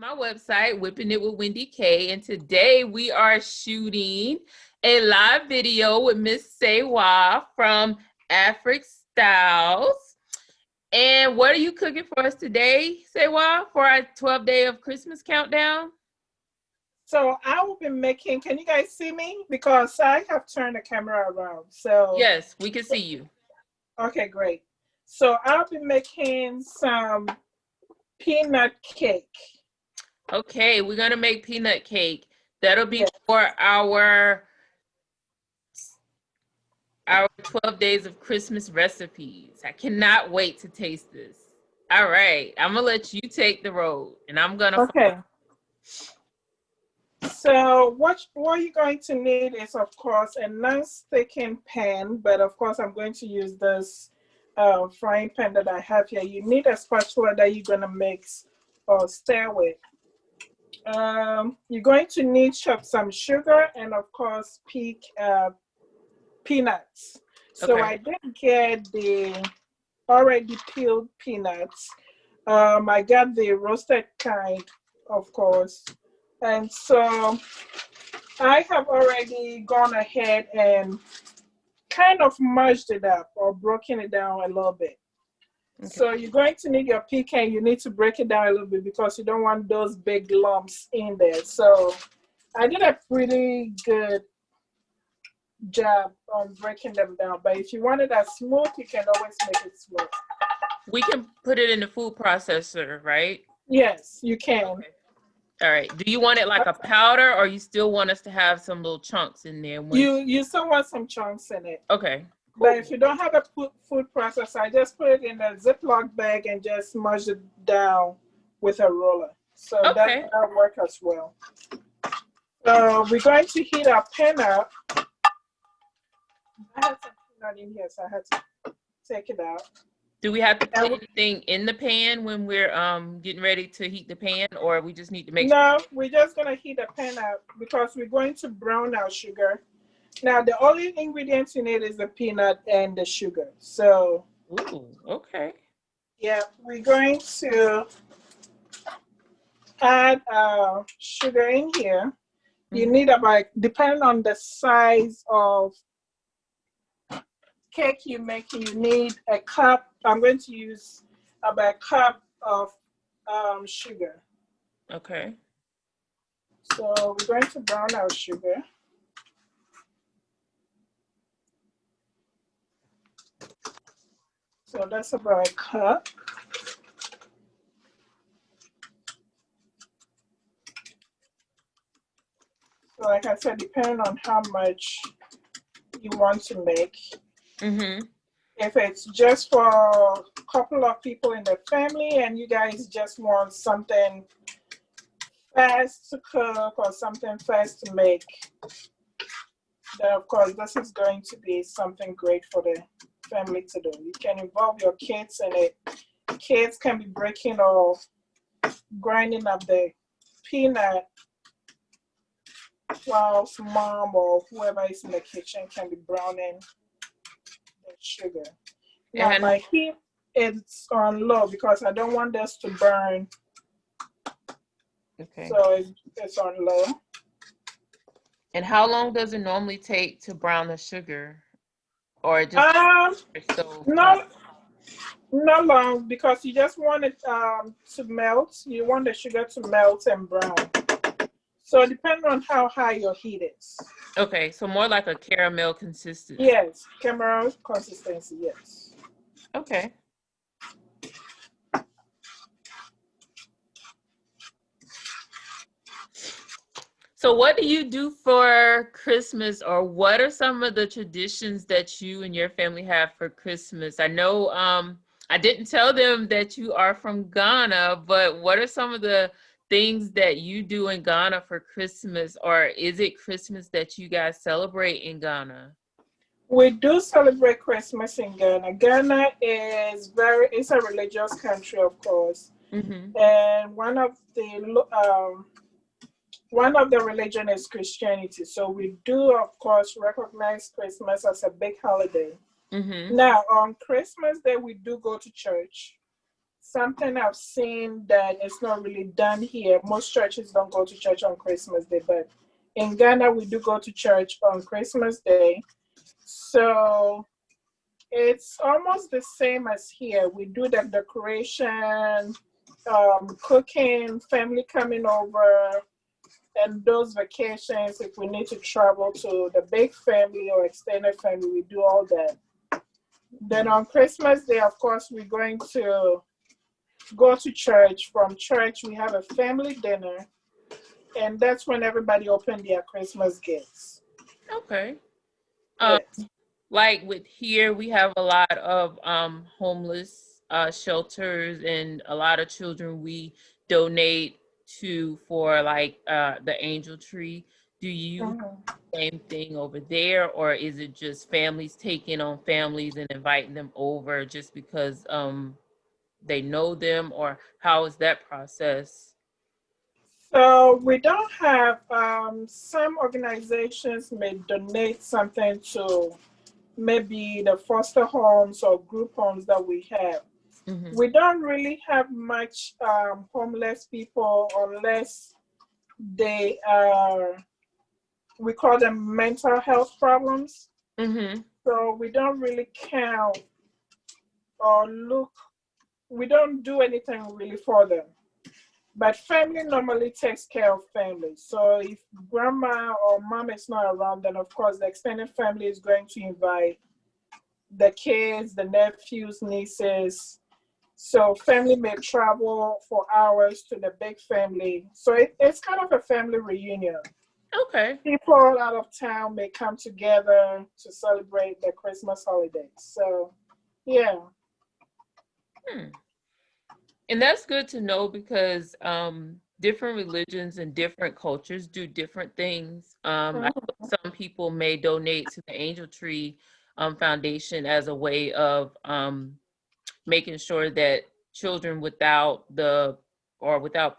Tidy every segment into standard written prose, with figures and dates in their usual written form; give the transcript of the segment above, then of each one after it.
my website, Whipping It with Wendy K, and today we are shooting a live video with Miss Serwah from AfricStyle. And what are you cooking for us today, Serwah, for our 12th day of Christmas countdown? So I will be making, can you guys see me? Because I have turned the camera around. So yes, we can see you. Okay, great. So I'll be making some peanut cake. Okay, we're gonna make peanut cake. That'll be for our 12 days of Christmas recipes. I cannot wait to taste this. All right, I'm gonna let you take the road, and I'm gonna. Okay. So what you're going to need is, of course, a non-sticking pan, but of course I'm going to use this frying pan that I have here. You need a spatula that you're going to mix or stir with. You're going to need some sugar and, of course, peanuts. So I did get the already peeled peanuts. I got the roasted kind, of course. And so I have already gone ahead and kind of merged it up or broken it down a little bit. Okay. So you're going to need your pecan. You need to break it down a little bit because you don't want those big lumps in there. So I did a pretty good job on breaking them down. But if you want it as smooth, you can always make it smooth. We can put it in the food processor, right? Yes, you can. Okay. All right. Do you want it like a powder, or you still want us to have some little chunks in there? You still want some chunks in it. Okay. But if you don't have a food processor, I just put it in a Ziploc bag and just smudge it down with a roller. So that'll work as well. So we're going to heat our pan up. I had some peanut in here, so I had to take it out. Do we have to put anything in the pan when we're getting ready to heat the pan, or we just need to make sure? No, we're just going to heat the pan up because we're going to brown our sugar. Now, the only ingredients in it is the peanut and the sugar. So, okay. Yeah, we're going to add sugar in here. You need about, depending on the size of cake you're making, you need a cup. I'm going to use about a cup of sugar. Okay. So we're going to brown our sugar. So that's about a cup. So like I said, depending on how much you want to make. If it's just for a couple of people in the family and you guys just want something fast to cook or something fast to make, then of course this is going to be something great for the family to do. You can involve your kids in it. Kids can be breaking or grinding up the peanut whilst mom or whoever is in the kitchen can be browning the sugar. Now my heat is on low because I don't want this to burn. Okay. So it's on low. And how long does it normally take to brown the sugar? Or just not long, because you just want it to melt. You want the sugar to melt and brown. So depending on how high your heat is. Okay, so more like a caramel consistency. Yes, caramel consistency, yes. Okay. So what do you do for Christmas, or what are some of the traditions that you and your family have for Christmas? I know I didn't tell them that you are from Ghana, but what are some of the things that you do in Ghana for Christmas, or is it Christmas that you guys celebrate in Ghana? We do celebrate Christmas in Ghana. Ghana is it's a religious country, of course. And one of the religion is Christianity. So we do, of course, recognize Christmas as a big holiday. Now, on Christmas Day, we do go to church. something I've seen that it's not really done here. Most churches don't go to church on Christmas Day, but in Ghana, we do go to church on Christmas Day. So it's almost the same as here. We do the decoration, cooking, family coming over, and those vacations, if we need to travel to the big family or extended family, we do all that. Then on Christmas Day, of course, we're going to go to church. From church, we have a family dinner, and that's when everybody open their Christmas gifts. Okay. Yes. Like with here, we have a lot of homeless shelters and a lot of children we donate to for like the angel tree. Do you do the same thing over there, or is it just families taking on families and inviting them over just because they know them, or how is that process? So we don't have, some organizations may donate something to maybe the foster homes or group homes that we have. Mm-hmm. We don't really have much homeless people unless they are, we call them mental health problems. Mm-hmm. So we don't really count or look, we don't do anything really for them. But family normally takes care of family. So if grandma or mom is not around, then of course the extended family is going to invite the kids, the nephews, nieces. So family may travel for hours to the big family. So it's kind of a family reunion. Okay. People out of town may come together to celebrate the Christmas holidays. So, yeah. And that's good to know because different religions and different cultures do different things. I know some people may donate to the Angel Tree Foundation as a way of making sure that children without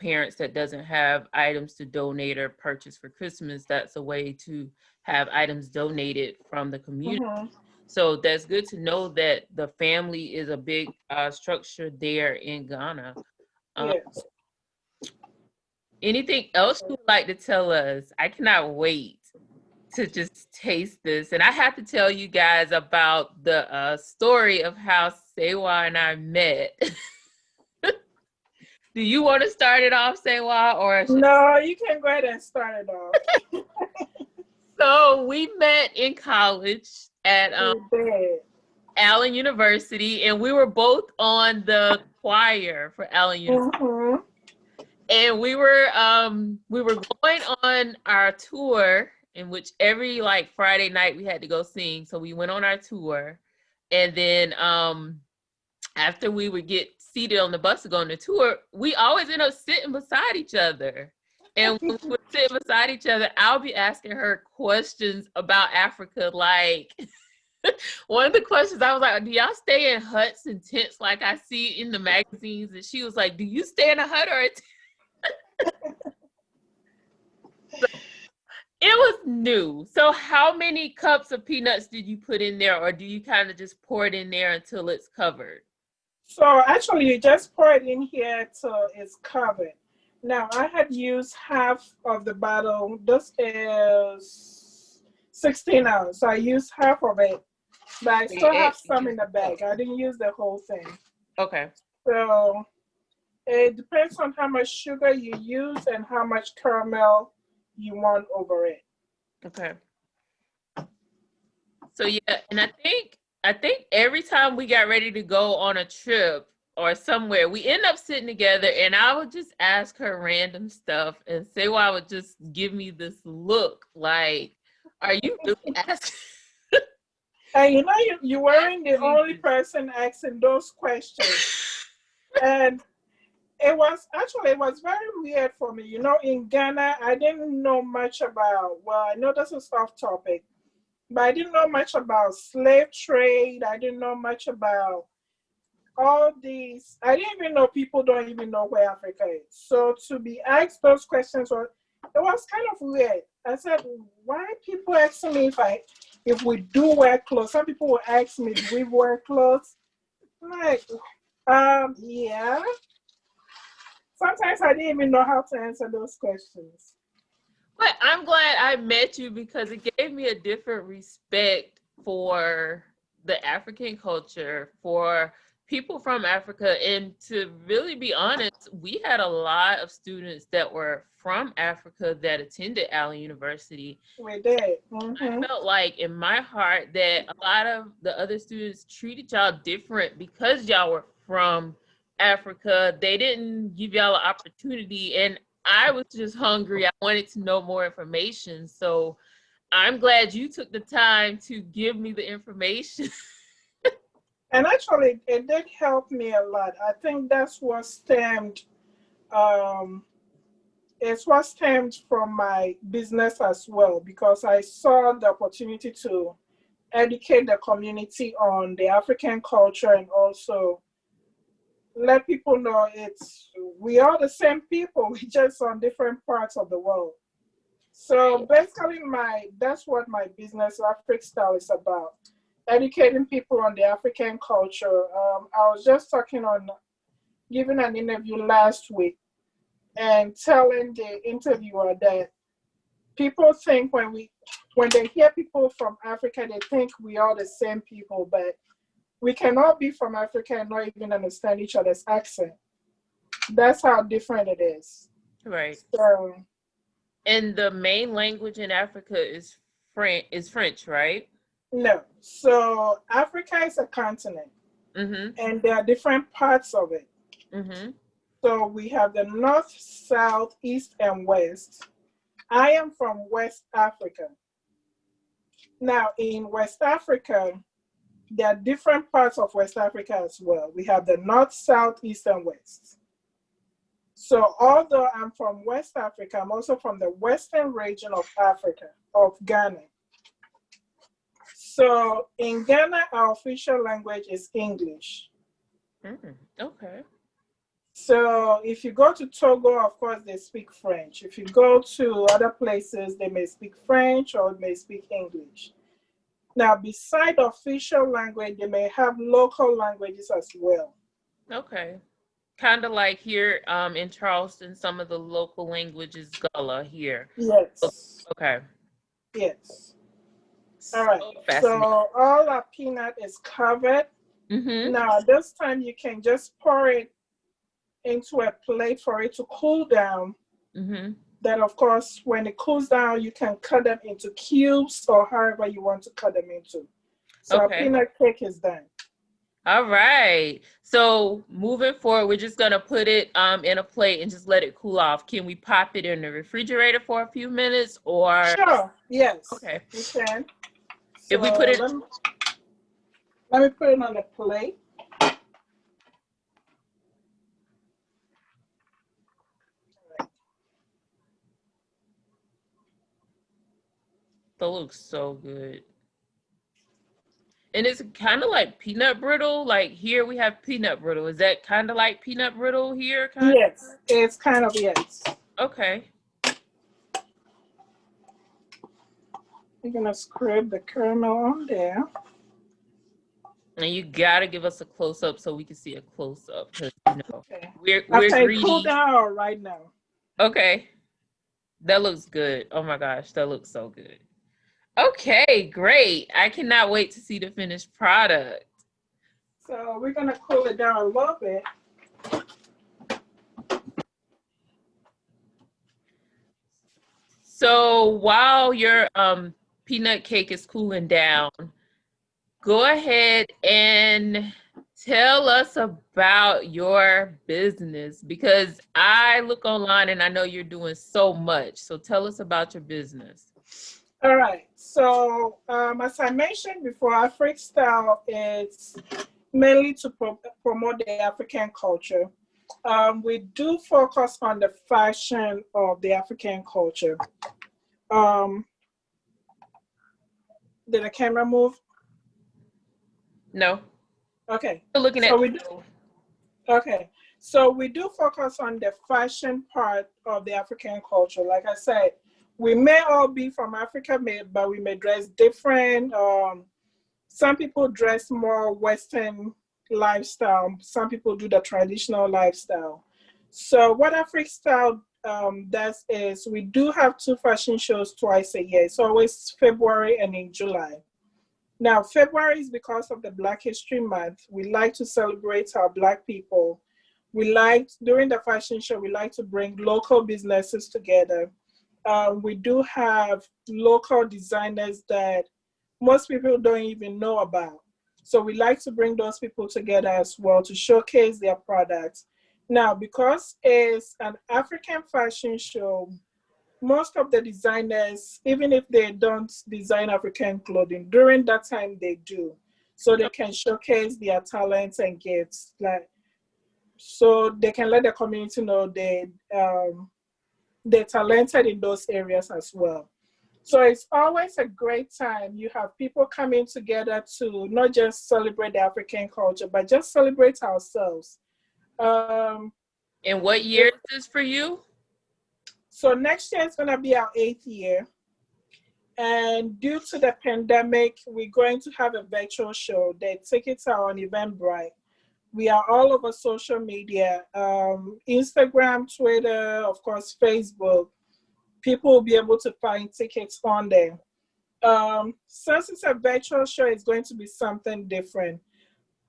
parents that doesn't have items to donate or purchase for Christmas, that's a way to have items donated from the community. So that's good to know that the family is a big structure there in Ghana. Yes. Anything else you'd like to tell us? I cannot wait to just taste this. And I have to tell you guys about the story of how Serwah and I met. Do you want to start it off, Serwah, or No, you can go ahead and start it off. So we met in college at Allen University, and we were both on the choir for Allen University. And we were going on our tour, in which every like Friday night we had to go sing. So we went on our tour, and then after we would get seated on the bus to go on the tour, we always end up sitting beside each other. And when we were sitting beside each other, I'll be asking her questions about Africa. Like one of the questions I was like, do y'all stay in huts and tents like I see in the magazines? And she was like, do you stay in a hut or a tent? So it was new. So how many cups of peanuts did you put in there, or do you kind of just pour it in there until it's covered? So actually you just pour it in here till it's covered. Now I had used half of the bottle. This is 16 ounces. So I used half of it, but I still have some in the bag. I didn't use the whole thing. Okay. So it depends on how much sugar you use and how much caramel you want over it. Okay. So yeah, and I think every time we got ready to go on a trip or somewhere, we end up sitting together, and I would just ask her random stuff, and Serwah would just give me this look like, "Are you really asking?" And you know, you weren't the only person asking those questions, and it was very weird for me. You know, in Ghana, I didn't know much about. Well, I know this is off topic, but I didn't know much about slave trade. I didn't know much about all these. I didn't even know people don't even know where Africa is. So to be asked those questions, it was kind of weird. I said, why are people asking me if we do wear clothes? Some people will ask me, do we wear clothes? I'm like, Yeah. Sometimes I didn't even know how to answer those questions. But I'm glad I met you because it gave me a different respect for the African culture, for people from Africa. And to really be honest, we had a lot of students that were from Africa that attended Allen University. We did. I felt like in my heart that a lot of the other students treated y'all different because y'all were from Africa. They didn't give y'all an opportunity. And I was just hungry. I wanted to know more information. So I'm glad you took the time to give me the information. And actually, it did help me a lot. I think that's what stemmed. It's what stemmed from my business as well, because I saw the opportunity to educate the community on the African culture and also let people know we are the same people, we just on different parts of the world. So basically that's what my business AfricStyle is about, educating people on the African culture. I was just giving an interview last week and telling the interviewer that people think when they hear people from Africa, they think we are the same people, but we cannot be from Africa and not even understand each other's accent. That's how different it is. Right. So, and the main language in Africa is French, right? No. So Africa is a continent, and there are different parts of it. So we have the north, south, east, and west. I am from West Africa. Now, in West Africa, there are different parts of West Africa as well. We have the north, south, east, and west. So although I'm from West Africa, I'm also from the western region of Africa, of Ghana. So in Ghana, our official language is English. Okay. So if you go to Togo, of course, they speak French. If you go to other places, they may speak French or may speak English. Now, beside the official language, they may have local languages as well. Okay. Kind of like here in Charleston, some of the local languages Gullah here. Yes. Okay. Yes. All right. So all our peanut is covered. Now, this time you can just pour it into a plate for it to cool down. Then, of course, when it cools down, you can cut them into cubes or however you want to cut them into. So our peanut cake is done. All right. So moving forward, we're just going to put it in a plate and just let it cool off. Can we pop it in the refrigerator for a few minutes or? Sure. Yes. Okay. You can. If we put it. Let me put it on the plate. That looks so good. And it's kind of like peanut brittle. Like here we have peanut brittle. Is that kind of like peanut brittle here? Yes, it's kind of, yes. Okay. You're going to scrape the caramel on there. And you got to give us a close-up so we can see a close-up because, you know, we're greedy. Cool down right now. Okay. That looks good. Oh, my gosh. That looks so good. Okay, great. I cannot wait to see the finished product. So we're going to cool it down a little bit. So while your peanut cake is cooling down, go ahead and tell us about your business because I look online and I know you're doing so much. So tell us about your business. All right. So as I mentioned before, AfricStyle is mainly to promote the African culture. We do focus on the fashion of the African culture. Did the camera move? No. Okay. Still looking at. Okay. So we do focus on the fashion part of the African culture. Like I said, we may all be from Africa, but we may dress different. Some people dress more Western lifestyle. Some people do the traditional lifestyle. So what AfricStyle does is we do have 2 fashion shows twice a year. It's always February and in July. Now, February is because of the Black History Month. We like to celebrate our Black people. We like, during the fashion show, we like to bring local businesses together. We do have local designers that most people don't even know about. So we like to bring those people together as well to showcase their products. Now, because it's an African fashion show, most of the designers, even if they don't design African clothing, during that time they do. So they can showcase their talents and gifts. Like, so they can let the community know they're talented in those areas as well. So it's always a great time. You have people coming together to not just celebrate the African culture, but just celebrate ourselves. And what year is this for you? So next year is going to be our 8th year. And due to the pandemic, we're going to have a virtual show. The tickets are on Eventbrite. We are all over social media, Instagram, Twitter, of course, Facebook. People will be able to find tickets on there. Since it's a virtual show, it's going to be something different.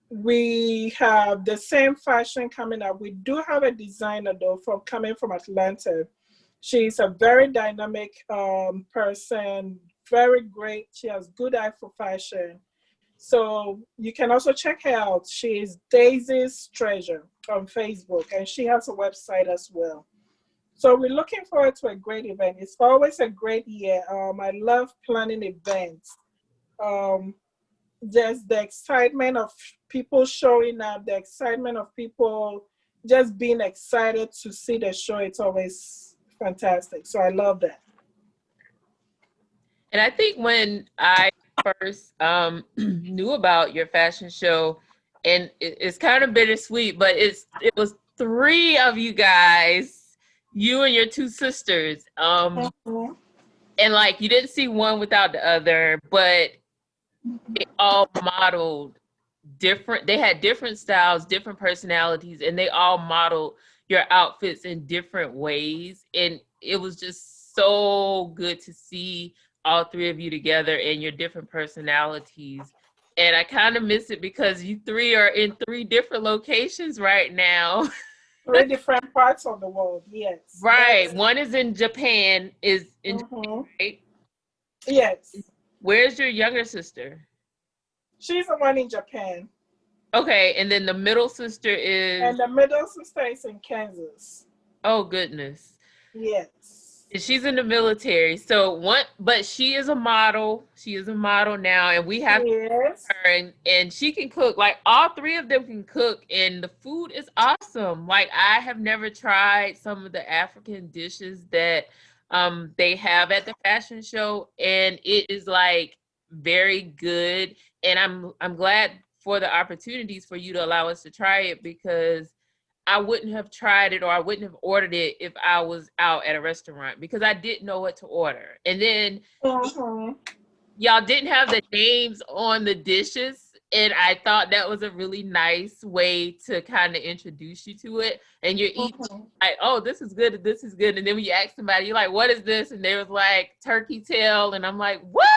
We have the same fashion coming up. We do have a designer though coming from Atlanta. She's a very dynamic person, very great. She has good eye for fashion. So you can also check her out. She is Daisy's Treasure on Facebook, and she has a website as well. So we're looking forward to a great event. It's always a great year. I love planning events. There's the excitement of people showing up, the excitement of people just being excited to see the show. It's always fantastic. So I love that. And I think when I first knew about your fashion show, and it's kind of bittersweet, but it was 3 of you guys, you and your 2 sisters. Mm-hmm. And like you didn't see one without the other, but they all modeled different, they had different styles, different personalities, and they all modeled your outfits in different ways. And it was just so good to see all 3 of you together and your different personalities. And I kind of miss it because you 3 are in 3 different locations right now. 3 different parts of the world, yes. Right. One is in Japan, Mm-hmm. right? Yes. Where's your younger sister? She's the one in Japan. Okay, and then the middle sister is... And the middle sister is in Kansas. Oh, goodness. Yes. She's in the military. But she is a model. She is a model now, and we have her, and she can cook. Like, all 3 of them can cook, and the food is awesome. Like, I have never tried some of the African dishes that they have at the fashion show, and it is like very good. And I'm glad for the opportunities for you to allow us to try it, because I wouldn't have tried it or I wouldn't have ordered it if I was out at a restaurant, because I didn't know what to order. And then y'all didn't have the names on the dishes. And I thought that was a really nice way to kind of introduce you to it. And you're eating like, oh, this is good. This is good. And then when you ask somebody, you're like, what is this? And they was like, turkey tail. And I'm like, what?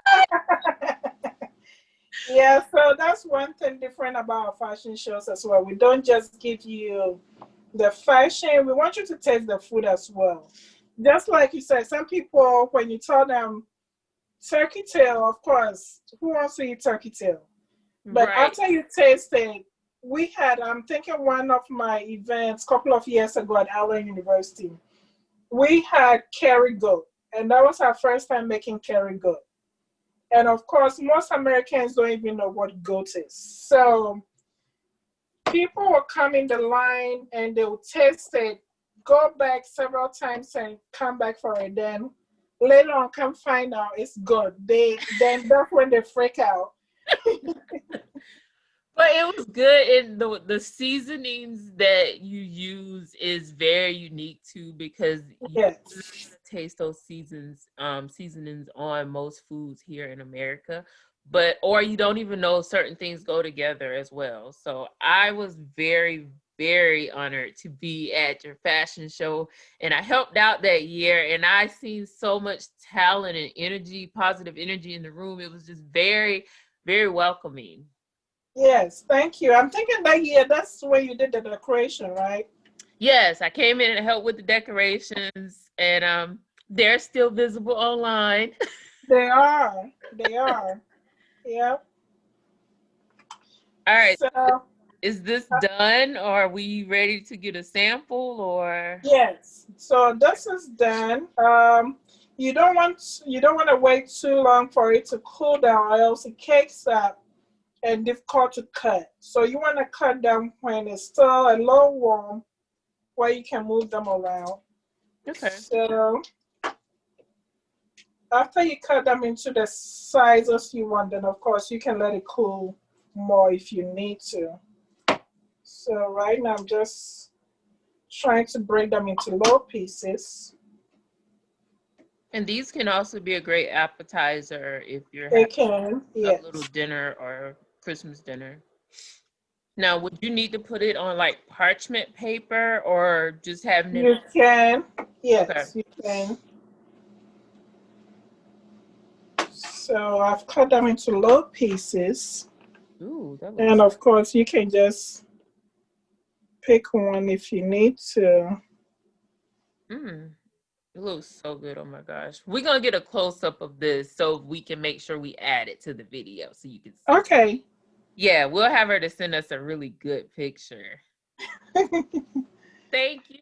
Yeah, so that's one thing different about our fashion shows as well. We don't just give you the fashion, we want you to taste the food as well. Just like you said, some people, when you tell them turkey tail, of course, who wants to eat turkey tail? But after you taste it, I'm thinking one of my events a couple of years ago at Allen University, we had curry goat, and that was our first time making curry goat. And of course, most Americans don't even know what goat is. So people will come in the line and they will taste it, go back several times and come back for it. Then later on, come find out it's good. Then that's when they freak out. But it was good, and the seasonings that you use is very unique too, because you taste those seasonings on most foods here in America. or you don't even know certain things go together as well. So I was very, very honored to be at your fashion show, and I helped out that year, and I seen so much talent and energy, positive energy in the room. It was just very, very welcoming. Yes, thank you. I'm thinking that year, that's when you did the decoration, right? Yes, I came in and helped with the decorations, and they're still visible online. They are. They are. Yep. All right. So, Is this done, or are we ready to get a sample, or? yes. So this is done. You don't want to wait too long for it to cool down, or else it cakes up and difficult to cut. So you want to cut them when it's still a little warm, where you can move them around. Okay. So after you cut them into the sizes you want, then of course you can let it cool more if you need to. So right now I'm just trying to break them into little pieces. And these can also be a great appetizer if you're They having can, a little yes. dinner or Christmas dinner. Now, would you need to put it on like parchment paper or just having it? You can, Okay. yes, you can. So I've cut them into little pieces. Ooh, that And looks. of course, you can just pick one if you need to. Mm, it looks so good. Oh my gosh. We're gonna get a close up of this so we can make sure we add it to the video so you can see. Okay. Yeah, we'll have her to send us a really good picture. Thank you